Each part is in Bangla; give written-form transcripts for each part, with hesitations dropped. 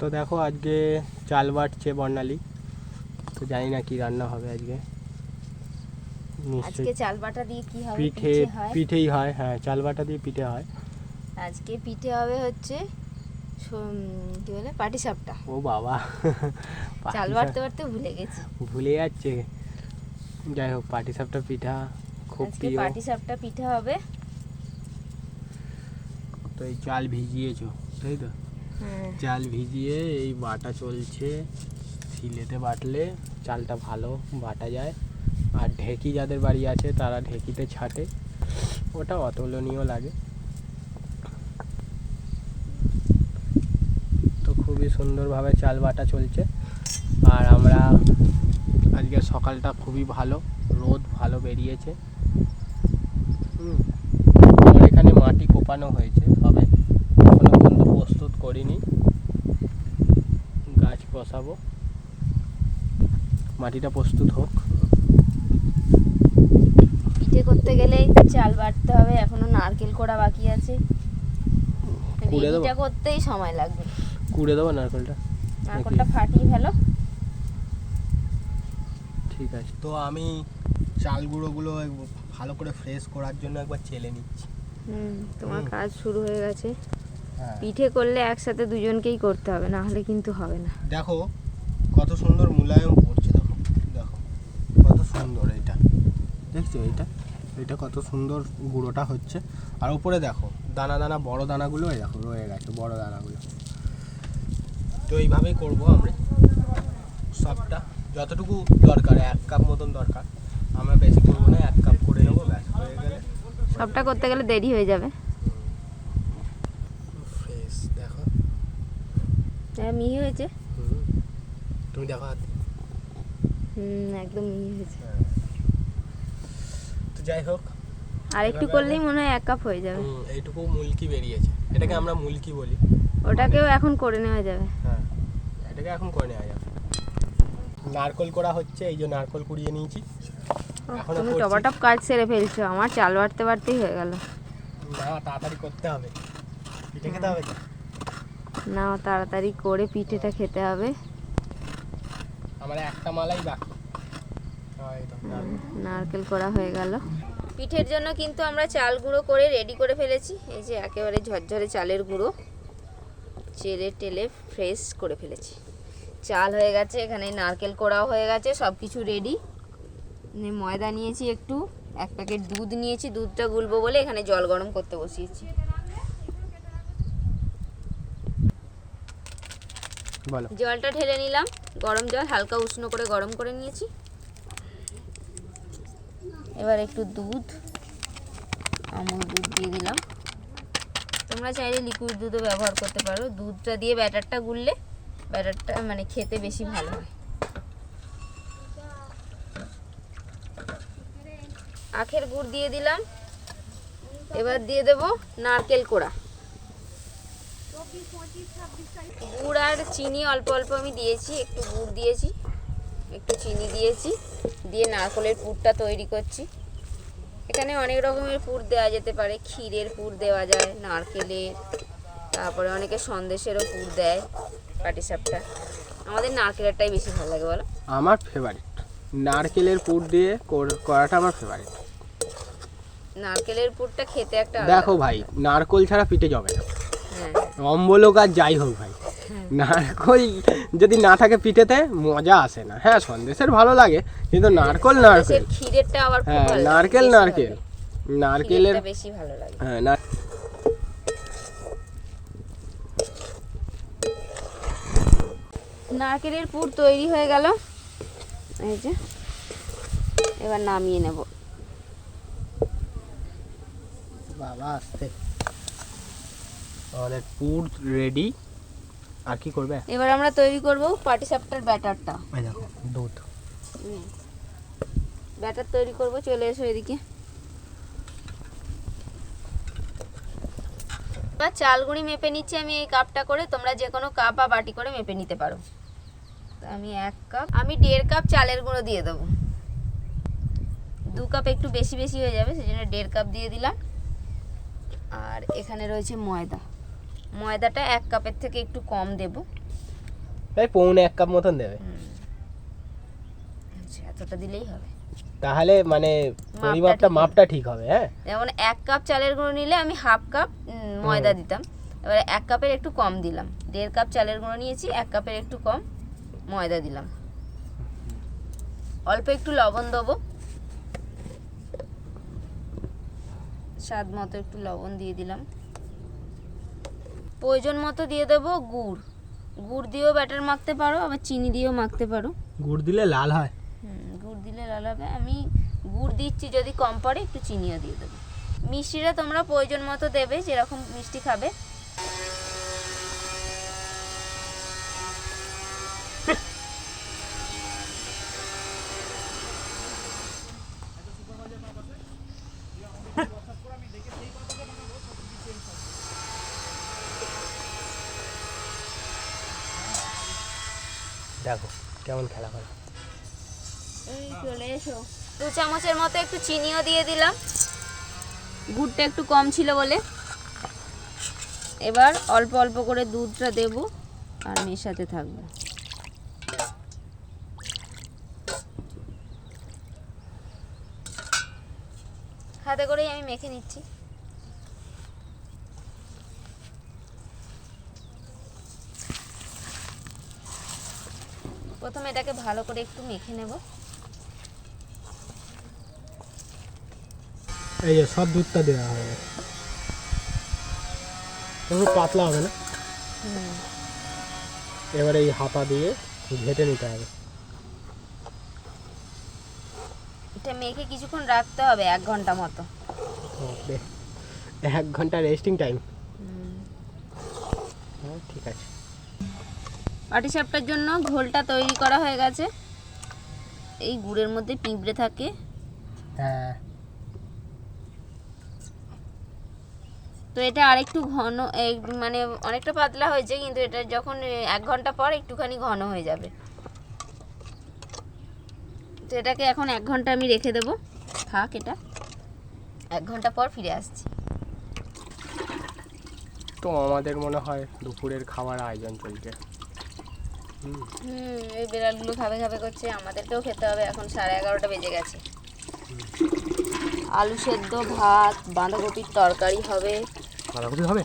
তো দেখো আজকে চাল বাটছে বর্ণালী, তো জানি না কি রান্না হবে আজকে। আজকে চাল বাটা দিয়ে কি হবে? পিঠেই হয়। হ্যাঁ, চাল বাটা দিয়ে পিঠে হয়। আজকে পিঠে হবে হচ্ছে কি বলে পাটিসাপটা। ও বাবা, চাল বাটতে বাটতে ভুলে যাচ্ছে। যাই হোক, পাটিসাপটা পিঠা খুব প্রিয়। পাটিসাপটা পিঠা হবে। তো এই চাল ভিজিয়েছো, তাই তো? চাল ভিজিয়ে এই বাটা চলছে। শিলেতে বাটলে চালটা ভালো বাটা যায়। আর ঢেঁকি যাদের বাড়ি আছে তারা ঢেঁকিতে ছাটে, ওটা অতুলনীয় লাগে। তো খুবই সুন্দরভাবে চাল বাটা চলছে। আর আমরা আজকে সকালটা খুবই ভালো, রোদ ভালো বেরিয়েছে। আমার এখানে মাটি কোপানো হয়েছে, তবে এখনো পর্যন্ত প্রস্তুত করিনি। গাছ বসাবো, মাটিটা প্রস্তুত হোক। পিঠে করতে গেলে চাল বাটতে হবে, এখনো নারকেল কোড়া বাকি আছে। রেডিটা করতেই সময় লাগবে। কুড়ে দেবো নারকেলটা ফাটিয়ে ফেলো। ঠিক আছে, তো আমি চাল গুঁড়োগুলো ভালো করে ফ্রেশ করার জন্য একবার চেলে নিচ্ছি। তোমার কাজ শুরু হয়ে গেছে। পিঠে করলে একসাথে দুজনকেই করতে হবে, না হলে কিন্তু হবে না। দেখো কত সুন্দর মুলায়ম পড়ছে, দেখো দেখো কত সুন্দর। এটা দেখছো, এটা কত সুন্দর গুঁড়োটা হচ্ছে। আর উপরে দেখো দানা দানা বড় দানাগুলো, এই দেখো রয়ে গেছে বড় দানাগুলো। তো এইভাবেই করবো আমরা সবটা, যতটুকু দরকার 1 কাপ মতন দরকার। আমরা বেশি করবো না, 1 কাপ করে নেবো, ব্যাস হয়ে গেলে। সবটা করতে গেলে দেরি হয়ে যাবে। ফ্রেশ দেখো, মিহি হয়েছে। তুমি দেখো হাতে। একদম মিহি হয়েছে। তো যাই হোক, আর একটু করলেই মনে হয় 1 কাপ হয়ে যাবে। এইটুকু মুলকি বেরিয়েছে, এটাকে আমরা মুলকি বলি। ওটাকেও এখন করে নেওয়া যাবে। হ্যাঁ, এটাকে এখন করে নেওয়া যাবে। নারকেল করা হচ্ছে, এই যে নারকেল কুড়িয়ে নিয়েছি। এখন তুমি টপাটপ কাজ সেরে ফেলছো, আমার চাল বাটতে বাটতেই হয়ে গেল। না, তাড়াতাড়ি করতে হবে, পিঠে খেতে হবে তো। না, তাড়াতাড়ি করে পিঠেটা খেতে হবে। আমার একটা মালাই বাকি। নারকেল করা হয়ে গেল। পিঠের জন্য কিন্তু আমরা চাল গুঁড়ো করে রেডি করে ফেলেছি। এই যে একেবারে ঝরঝরে চালের গুঁড়ো চেলে টেলে ফ্রেশ করে ফেলেছি। চাল হয়ে গেছে, এখানে নারকেল কোড়াও হয়ে গেছে, সব কিছু রেডি। ময়দা নিয়েছি একটু, 1 প্যাকেট দুধ নিয়েছি, দুধটা গুলবো বলে এখানে জল গরম করতে বসিয়েছি। জলটা ঢেলে নিলাম, গরম জল হালকা উষ্ণ করে গরম করে নিয়েছি। এবার একটু দুধ, আমুল দুধ দিয়ে দিলাম। তোমরা চাইলে লিকুইড দুধও ব্যবহার করতে পারো। দুধটা দিয়ে ব্যাটারটা গুললে ব্যাটারটা মানে খেতে বেশি ভালো হয়। আখের গুড় দিয়ে দিলাম। এবার দিয়ে দেব নারকেল কোড়া। গুড় আর চিনি অল্প অল্প আমি দিয়েছি, একটু গুড় দিয়েছি, একটু চিনি দিয়েছি, দিয়ে নারকেলের পুরটা তৈরি করছি। এখানে অনেক রকমের পুর দেওয়া যেতে পারে, ক্ষীরের পুর দেওয়া যায়, নারকেলের, তারপরে অনেকে সন্দেশেরও পুর দেয় পাটিসাপটা। আমাদের নারকেলেরটাই বেশি ভালো লাগে, বলো? আমার ফেভারিট নারকেলের পুর দিয়ে করাটা আমার ফেভারিট। নারকেলের পুরটা খেতে একটা দেখো ভাই, নারকেল ছাড়া পিঠে জমে না। অম্বলক আর যাই হোক ভাই, নারকেল যদি না থাকে পিঠেতে মজা আসে না। হ্যাঁ, সন্দেশের ভালো লাগে, কিন্তু নারকেল ক্ষীরেরটা আবার খুব ভালো লাগে। নারকেলের বেশি ভালো লাগে। হ্যাঁ, নারকেলের পুর তৈরি হয়ে গেল। এই যে এবার নামিয়ে নেব। বাবা আস্তে, আমাদের পুর রেডি। আর কি করবে? এবার আমরা তৈরি করব পাটিসাপটার ব্যাটারটা। এই দেখো দুধ, ব্যাটার তৈরি করব। চলে এসো এদিকে। এবার চালগুঁড়ি মেপে নিচ্ছি আমি এই কাপটা করে, তোমরা যে কোনো কাপ বা বাটি করে মেপে নিতে পারো। তো আমি 1 কাপ, আমি 1.5 কাপ চালের গুঁড়ো দিয়ে দেবো। 2 কাপ একটু বেশি বেশি হয়ে যাবে, সেজন্য 1.5 কাপ দিয়ে দিলাম। আর এখানে রয়েছে ময়দা, ময়দাটা 1 কাপের থেকে একটু কম দেব। প্রায় পৌনে 1 কাপ মতন দেবে। আচ্ছা, এতটা দিলেই হবে। তাহলে মানে মাপটা ঠিক হবে। হ্যাঁ, যেমন 1 কাপ চালের গুঁড়ো নিলে আমি হাফ কাপ ময়দা দিতাম, এবারে 1 কাপের একটু কম দিলাম। 1.5 কাপ চালের গুঁড়ো নিয়েছি, 1 কাপের একটু কম ময়দা দিলাম। অল্প একটু লবণ দেবো, স্বাদ মতো একটু লবণ দিয়ে দিলাম। প্রয়োজন মতো দিয়ে দেবো গুড়। গুড় দিয়েও ব্যাটার মাখতে পারো, আবার চিনি দিয়েও মাখতে পারো। গুড় দিলে লাল হয়। গুড় দিলে লাল হবে। আমি গুড় দিচ্ছি, যদি কম পড়ে একটু চিনিও দিয়ে দেবো। মিষ্টিটা তোমরা প্রয়োজন মতো দেবে, যেরকম মিষ্টি খাবে। দেখো কেমন খেলা করে। এই চলে এসো। 2 চামচের মতো একটু চিনিও দিয়ে দিলাম, গুড়টা একটু কম ছিল বলে। এবার অল্প অল্প করে দুধটা দেব আর মেশাতে থাকবো। হাতে করেই আমি মেখে নিচ্ছি। প্রথমে এটাকে ভালো করে একটু মেখে নেব। এই যে সব দুধটা দেওয়া হবে, একটু পাতলা হবে না? এবারে এই হাতা দিয়ে ঘেটে নিতে হবে। এটা মেখে কিছুক্ষণ রাখতে হবে, 1 ঘন্টা মতো। 1 ঘন্টা রেস্টিং টাইম। হ্যাঁ, ঠিক আছে। পাটিসাপটার জন্য ঘোলটা তৈরি করা হয়ে গেছে। এই গুড়ের মধ্যে পিঁপড়ে থাকে। হ্যাঁ, তো এটা আরেকটু ঘন, মানে অনেকটা পাতলা হয়েছে, কিন্তু এটা যখন 1 ঘন্টা পর একটুখানি ঘন হয়ে যাবে। তো এটাকে এখন 1 ঘন্টা আমি রেখে দেবো। থাক, এটা 1 ঘন্টা পর ফিরে আসছি। তো আমাদের মনে হয় দুপুরের খাবার আয়োজন চলছে। এই বিড়ালগুলো খাবে খাবে করছে, আমাদেরকেও খেতে হবে। এখন 11:30 বেজে গেছে। আলু সেদ্ধ, ভাত, বাঁধাকপির তরকারি হবে। বাঁধাকপি হবে?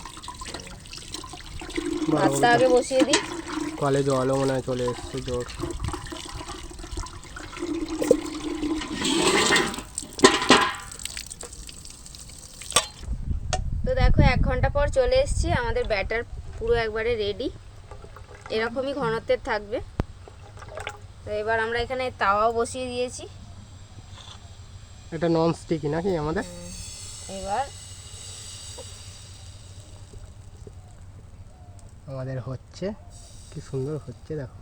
ভাতটা আগে বসিয়ে দিই। কলে জলও মনে হয় চলে এসছে জোর। তো দেখো 1 ঘন্টা পর চলে এসেছি। আমাদের ব্যাটার পুরো একবারে রেডি, এরকমই ঘনত্বের থাকবে। তো এবার আমরা এখানে তাওয়াও বসিয়ে দিয়েছি। এটা নন স্টিকি নাকি আমাদের? এবার আমাদের হচ্ছে, কি সুন্দর হচ্ছে দেখো।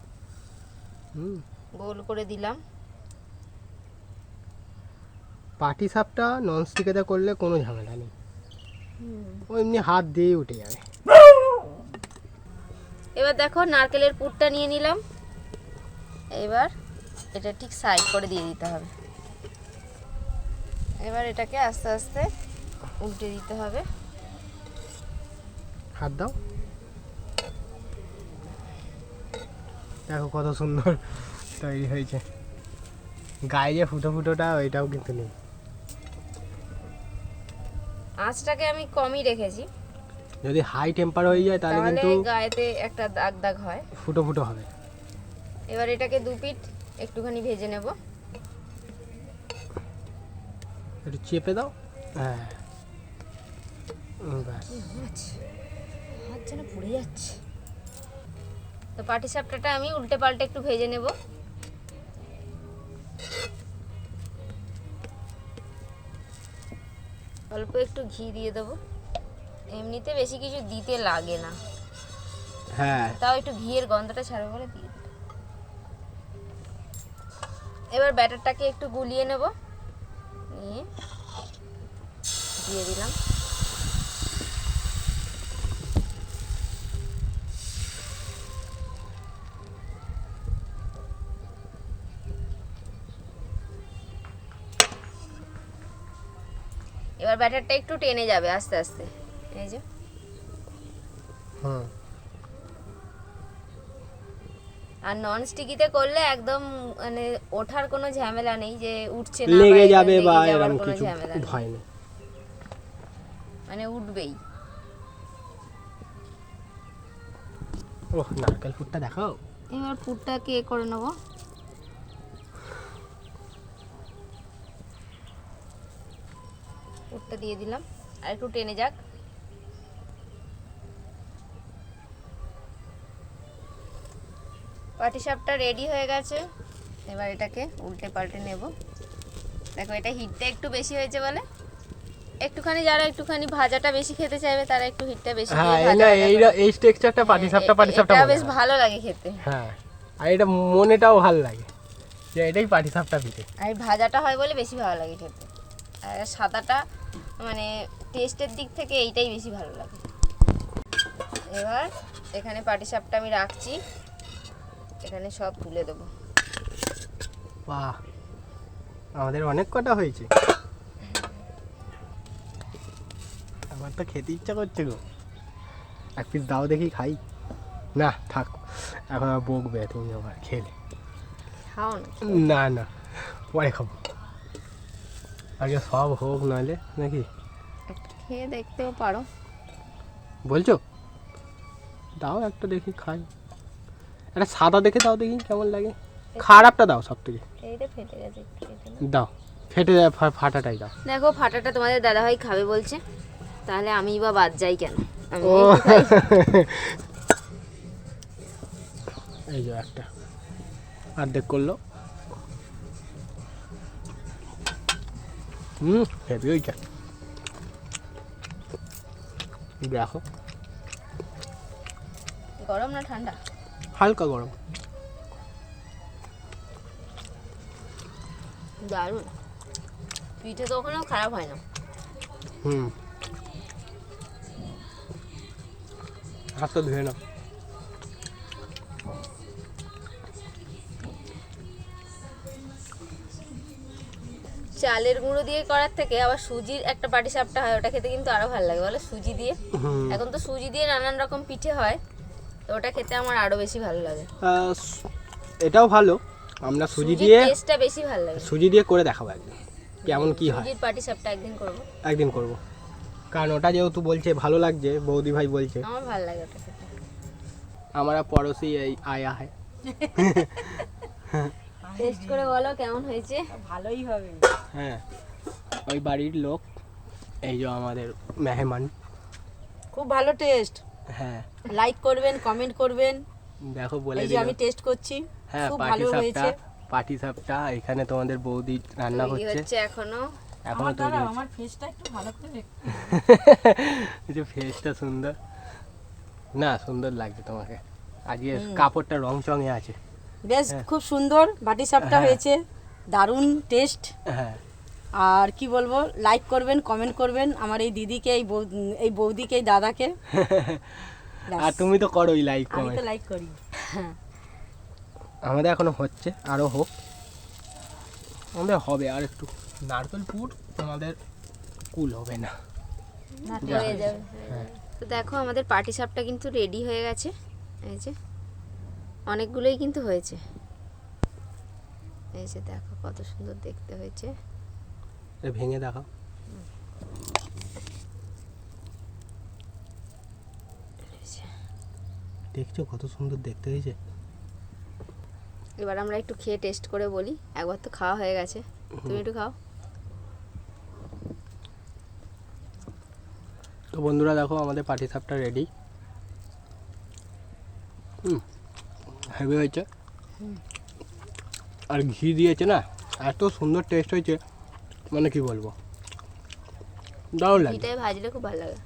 গোল করে দিলাম। পাটিসাপটা নন স্টিকেতে করলে কোনো ঝামেলা নেই, ও এমনি হাত দিয়ে উঠে যাবে। এবার দেখো নারকেলের পুরটা নিয়ে নিলাম। এবার এটা ঠিক সাইড করে দিয়ে দিতে হবে। এবার এটাকে আস্তে আস্তে উল্টে দিতে হবে। হাত দাও, দেখো কত সুন্দর তৈরি হয়েছে। গায়ে যে ফুটোটা ওইটাও কিন্তু নেই। আঁচটাকে আমি কমই রেখেছি, যদি হাই টেম্পার হয়ে যায় তাহলে কিন্তু গায়েতে একটা দাগ দাগ হয়, ফুটো হবে। এবার এটাকে 2 পিঠ একটুখানি ভেজে নেব। একটু চেপে দাও। হ্যাঁ, ব্যাস। হাত যেন পুড়ে যাচ্ছে। তো পাটিসাপটাটা আমি উল্টে পাল্টে একটু ভেজে নেব। অল্প একটু ঘি দিয়ে দেবো। এমনিতে বেশি কিছু দিতে লাগে না, হ্যাঁ, তাও একটু ঘিয়ের গন্ধটা ছাড়বে বলে দিয়ে দিই। এবার ব্যাটারটাকে একটু গুলিয়ে নেব, নিয়ে দিয়ে দিলাম। এবার ব্যাটারটা একটু টেনে যাবে আস্তে আস্তে, এই যে। আর নন স্টিকিতে করলে একদম মানে ওঠার কোনো ঝামেলা নেই, যে উঠছে না লেগে বা যাবে বা লেগে যাওয়ার এরকম কোনো কিছু ঝামেলা নেই, ভয় নেই। মানে উঠবেই। ওহ, নারকেল ফুটটা দেখাও। এবার পুরটা কে করে নেবো। পুরটা দিয়ে দিলাম, আর একটু টেনে যাক। পাটিসাপটা রেডি হয়ে গেছে, এবার এটাকে উল্টে পাল্টে নেব। দেখো এটা হিটটা একটু বেশি হয়েছে বলে একটুখানি, যারা একটুখানি ভাজাটা বেশি খেতে চাইবে তারা একটু হিটটা বেশি দিয়ে হ্যাঁ, ভাজা এই টেক্সচারটা পাটিসাপটা এটা বেশ ভালো লাগে খেতে। হ্যাঁ, আর এটা মনেটাও ভালো লাগে যে এটাই পাটিসাপটা পিঠে। আর ভাজাটা হয় বলে বেশি ভালো লাগে খেতে, আর সাদাটা মানে টেস্টের দিক থেকে এইটাই বেশি ভালো লাগে। এবার এখানে পাটিসাপটা আমি রাখছি, এখানে সব তুলে দেবো। বাহ, আমাদের অনেক কটা হয়েছে। আমার তো খেতে ইচ্ছা করছে গো, এক পিস দাও দেখি খাই। না থাক, এখন আর বকবে তুমি আবার খেলে। খাও না না, পরে খাবো, আগে সব হোক নাহলে নাকি। একটু খেয়ে দেখতেও পারো। বলছো দাও একটা দেখি খাই, একটা সাদা দেখে দাও দেখি কেমন লাগে। খারাপটা দাও সব থেকে। এইটা ফেটে গেছে, দাও, ফেটে যায়, ফাটাটাই দাও। দেখো ফাটাটা তোমাদের দাদাভাই খাবে বলছে, তাহলে আমি বা বাদ যাই কেন, আমি ও একটু খাই। এই যে একটা অর্ধেক করলো। হেভি ওইটা দেখো, গরম না ঠান্ডা? হালকা গরম। দারুণ, পিঠে তো ওখানেও খারাপ হয় না। হাতটা ধুয়ে নাও। চালের গুঁড়ো দিয়ে করার থেকে আবার সুজির একটা পাটিসাপটা হয়, ওটা খেতে কিন্তু আরো ভালো লাগে বলো, সুজি দিয়ে। এখন তো সুজি দিয়ে নানান রকম পিঠে হয়, তো ওটা খেতে আমার আরো বেশি ভালো লাগে। এটাও ভালো, আমরা সুজি দিয়ে টেস্টটা বেশি ভালো লাগে। সুজি দিয়ে করে দেখাবো একদিন কেমন কি হয়। সুজির পাটিসাপটা একদিন করব, কারণ ওটা যেহেতু বলছে ভালো লাগছে, বৌদি ভাই বলছে। আমার ভালো লাগে ওটা খেতে। हमारा पड़ोसी आया है। টেস্ট করে বলো কেমন হয়েছে। ভালোই হবে। হ্যাঁ, ওই বাড়ির লোক, এই যে আমাদের মেহমান। খুব ভালো টেস্ট। হ্যাঁ, লাইক করবেন, কমেন্ট করবেন। দেখো বলে এই যে দিলাম। আমি টেস্ট করছি, হ্যাঁ, খুব ভালো হয়েছে। পাটিসাপটা এখানে তোমাদের বৌদি রান্না করছে এখনো এখনো তৈরি হচ্ছে। আমার ফেসটা একটু ভালো করে দেখ। এই যে ফেসটা সুন্দর না, সুন্দর লাগছে তোমাকে আজকে, কাপড়টা রং চঙে আছে বেশ, খুব সুন্দর পাটিসাপটা হয়েছে, দারুণ টেস্ট। হ্যাঁ, আর কি বলবো, লাইক করবেন, কমেন্ট করবেন আমার এই দিদিকে, এই বৌদিকে, এই দাদাকে। আর তুমি তো করোই লাইক আমি কমেন্ট। তো লাইক করি। আমাদের এখনো হচ্ছে, আরো হোক, আমাদের হবে আর একটু। নারকেল পুর আমাদের কুল হবে না, হয়ে যাবে। তো দেখো আমাদের পাটিসাপটা কিন্তু রেডি হয়ে গেছে, এই যে অনেকগুলোই কিন্তু হয়েছে, এই যে দেখো কত সুন্দর দেখতে হয়েছে। ভেঙে দেখাও। দেখছো কত সুন্দর দেখতে হয়েছে। এবার আমরা একটু খেয়ে টেস্ট করে বলি, একবার তো খাওয়া হয়ে গেছে, তুমি একটু খাও। তো বন্ধুরা দেখো আমাদের পাটিসাপটা রেডি। হেভি হয়েছে, আর ঘি দিয়েছে না, এত সুন্দর টেস্ট হয়েছে, মানে কি বলবো, দারুণ লাগে। ঘিটায় ভাজলে খুব ভালো লাগে।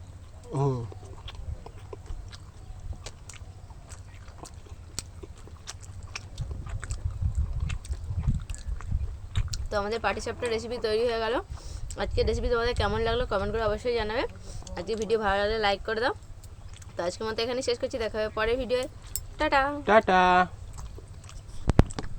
তো আমাদের পাটিসাপটা রেসিপি তৈরি হয়ে গেল। আজকের রেসিপি তোমাদের কেমন লাগলো কমেন্ট করে অবশ্যই জানাবে। আজকে ভিডিও ভালো লাগলে লাইক করে দাও। তো আজকের মতো এখানে শেষ করছি, দেখা হবে পরের ভিডিওয়ে। Tata tata.